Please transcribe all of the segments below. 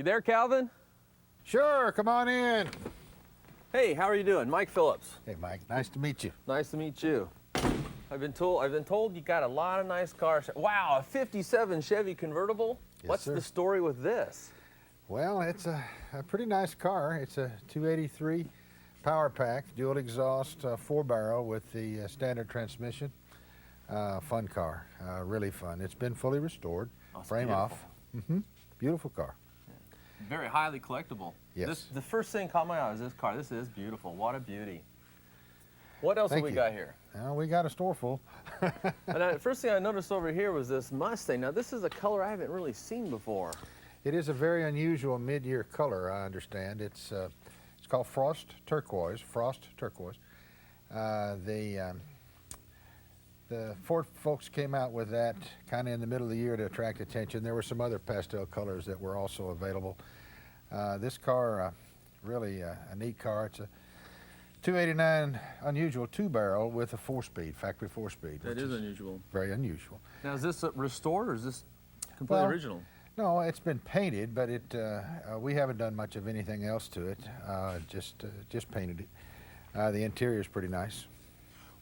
You there, Calvin? Sure, come on in. Hey, how are you doing? Mike Phillips. Hey, Mike, nice to meet you. Nice to meet you. I've been told you got a lot of nice cars. Wow, a 57 Chevy Convertible? Yes, What's sir. the story with this? Well, it's a pretty nice car. It's a 283 power pack, dual exhaust, 4-barrel with the standard transmission. Fun car, really fun. It's been fully restored, frame off. Beautiful car. Very highly collectible. Yes. The first thing caught my eye is this car. This is beautiful. What a beauty. What else have we got here? Well, we got a store full. And first thing I noticed over here was this Mustang. Now, this is a color I haven't really seen before. It is a very unusual mid-year color, I understand. It's called Frost Turquoise. The Ford folks came out with that kind of in the middle of the year to attract attention. There were some other pastel colors that were also available. This car, really a neat car. It's a 289 unusual 2-barrel with a 4-speed, factory 4-speed. That is unusual. Very unusual. Now, is this restored or is this completely original? No, it's been painted, but we haven't done much of anything else to it. Just painted it. The interior is pretty nice.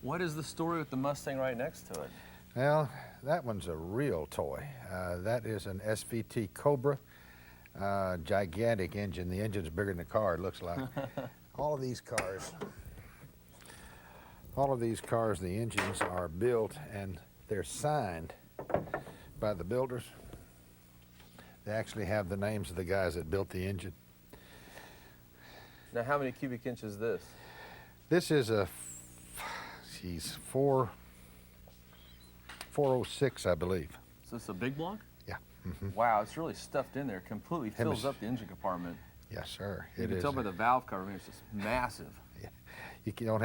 What is the story with the Mustang right next to it? Well, that one's a real toy. That is an Svt Cobra, gigantic engine. The engine's bigger than the car, it looks like. All of these cars, the engines are built and they're signed by the builders. They actually have the names of the guys that built the engine. Now, how many cubic inches is this? This is a 406, I believe. Is this a big block? Yeah. Wow, it's really stuffed in there. Completely fills up the engine compartment. Yes, sir. You can tell by the valve cover. I mean, it's just massive. Yeah. You don't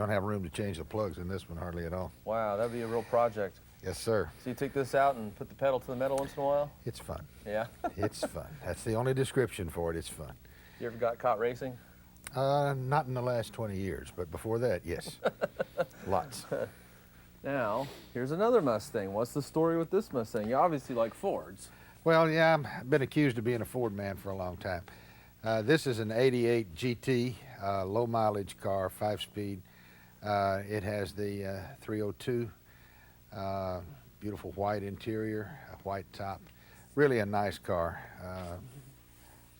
have room to change the plugs in this one hardly at all. Wow, that'd be a real project. Yes, sir. So you take this out and put the pedal to the metal once in a while? It's fun. Yeah. It's fun. That's the only description for it. It's fun. You ever got caught racing? Not in the last 20 years, but before that, yes. Lots. Now, here's another Mustang. What's the story with this Mustang? You obviously like Fords. Well, yeah, I've been accused of being a Ford man for a long time. This is an 88 GT, low mileage car, 5-speed. It has the 302, beautiful white interior, a white top. Really a nice car.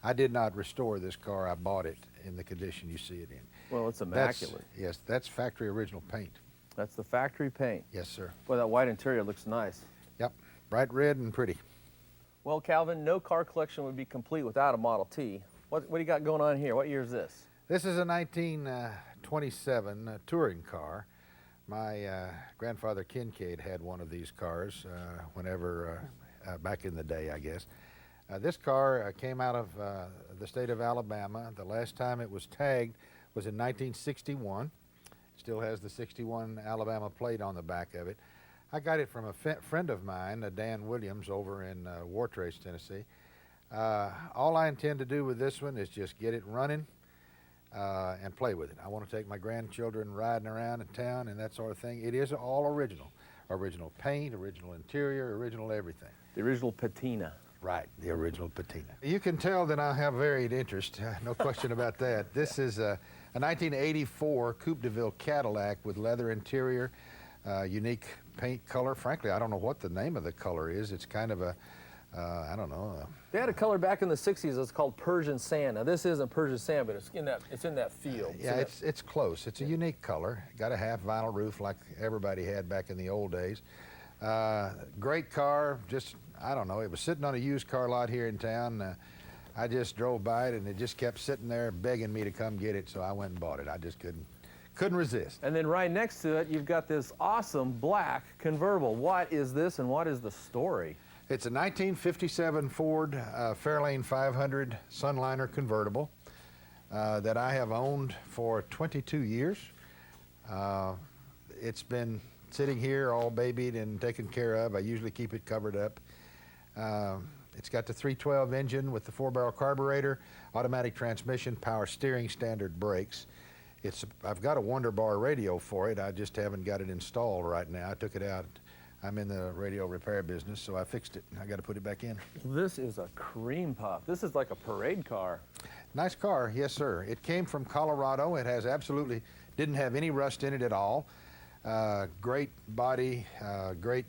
I did not restore this car. I bought it in the condition you see it in. Well, it's immaculate. Yes, that's factory original paint. That's the factory paint. Yes, sir. Boy, that white interior looks nice. Yep, bright red and pretty. Well, Calvin, no car collection would be complete without a Model T. What do you got going on here? What year is this? This is a 1927 touring car. My grandfather Kincaid had one of these cars back in the day, I guess. This car came out of the state of Alabama. The last time it was tagged was in 1961. Still has the 61 Alabama plate on the back of it. I got it from a friend of mine, Dan Williams, over in Wartrace, Tennessee. All I intend to do with this one is just get it running and play with it. I want to take my grandchildren riding around in town and that sort of thing. It is all original. Original paint, original interior, original everything. The original patina. Right, the original patina. You can tell that I have varied interest, no question about that. This is a 1984 Coupe de Ville Cadillac with leather interior, unique paint color. Frankly, I don't know what the name of the color is. It's kind of a, I don't know. They had a color back in the 60s. It's called Persian sand. Now, this isn't Persian sand, but it's in that feel. Yeah, it's close. It's a unique color. Got a half vinyl roof like everybody had back in the old days. Great car. Just, I don't know. It was sitting on a used car lot here in town. I just drove by it and it just kept sitting there begging me to come get it, so I went and bought it. I just couldn't resist. And then right next to it, you've got this awesome black convertible. What is this and what is the story? It's a 1957 Ford Fairlane 500 Sunliner convertible that I have owned for 22 years. It's been sitting here all babied and taken care of. I usually keep it covered up. It's got the 312 engine with the 4-barrel carburetor, automatic transmission, power steering, standard brakes. I've got a Wonder Bar radio for it. I just haven't got it installed right now. I took it out I'm in the radio repair business, so I fixed it. I got to put it back in. This is a cream puff. This is like a parade car. Nice car, yes sir. It came from Colorado. It has didn't have any rust in it at all. Great body, great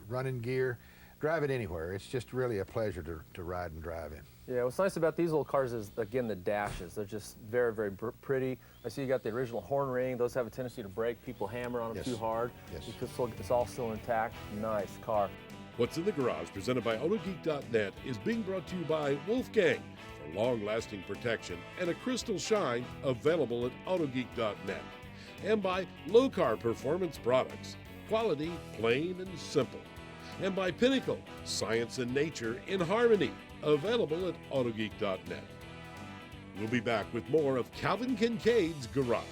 running gear. Drive it anywhere. It's just really a pleasure to ride and drive in. Yeah, what's nice about these little cars is, again, the dashes. They're just very, very pretty. I see you got the original horn ring. Those have a tendency to break. People hammer on them too hard. Yes. It's all still intact. Nice car. What's in the Garage, presented by AutoGeek.net, is being brought to you by Wolfgang for long-lasting protection and a crystal shine, available at AutoGeek.net. And by Low Car Performance Products, quality, plain and simple. And by Pinnacle, science and nature in harmony, available at AutoGeek.net. We'll be back with more of Calvin Kincaid's Garage.